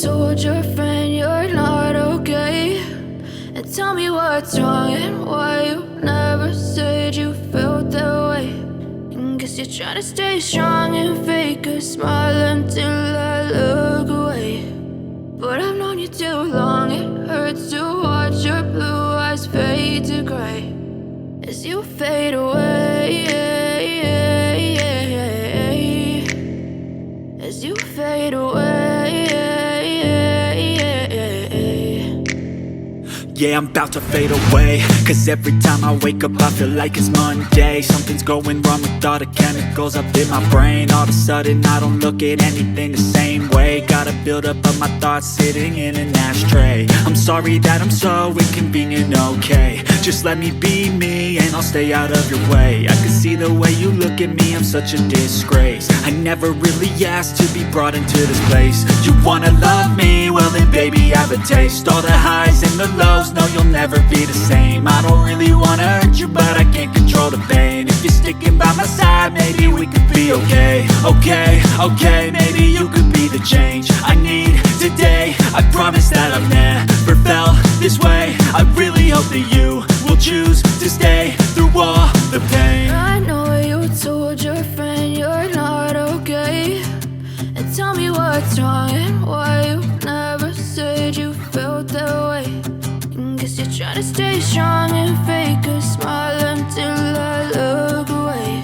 told your friend you're not okay, and tell me what's wrong and why you never said you felt that way. And guess you're trying to stay strong and fake a smile until I look away. But I've known you too long, it hurts to watch your blue eyes fade to gray as you fade away, as you fade away. Yeah, I'm about to fade away, cause every time I wake up I feel like it's Monday. Something's going wrong with all the chemicals up in my brain. All of a sudden I don't look at anything the same way. Got a buildup of my thoughts sitting in an ashtray. I'm sorry that I'm so inconvenient, okay. Just let me be me and I'll stay out of your way. I can see the way you look at me, I'm such a disgrace. I never really asked to be brought into this place. You wanna love me? Well then baby, have a taste. All the highs and the lows, no, you'll never be the same. I don't really wanna hurt you, but I can't control the pain. If you're sticking by my side, maybe we could be okay. Okay, maybe you could be the change I need today. I promise that I've never felt this way. I really hope that you will choose to stay through all the pain. I know you told your friend you're not okay, and tell me what's wrong and why you never said you felt that way. Guess you're trying to stay strong and fake a smile until I look away.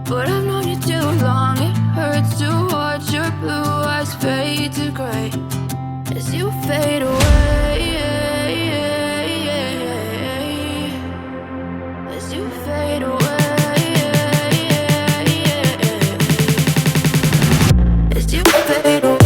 But I've known you too long, it hurts to watch your blue eyes fade to gray as you fade away, as you fade away, as you fade away.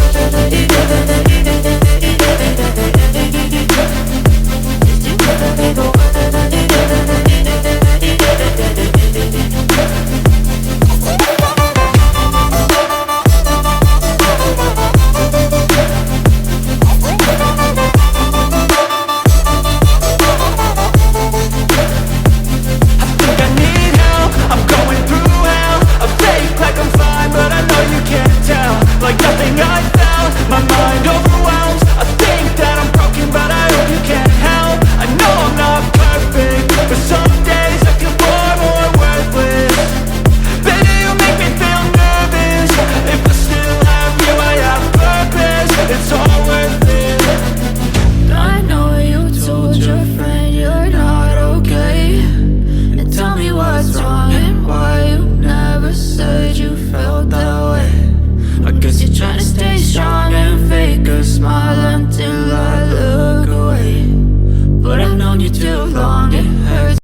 Like nothing I found, my mind overwhelms. I think that I'm broken, but I hope you can't help. I know I'm not perfect, but some days I feel far more worthless. Baby, you make me feel nervous. If I still have you, I have purpose. It's all worth it. I know you told your friend you're not okay, and tell me what's wrong and why you never said you felt that way. I guess you're trying to stay strong and fake a smile until I look away. But I've known you too long, it hurts.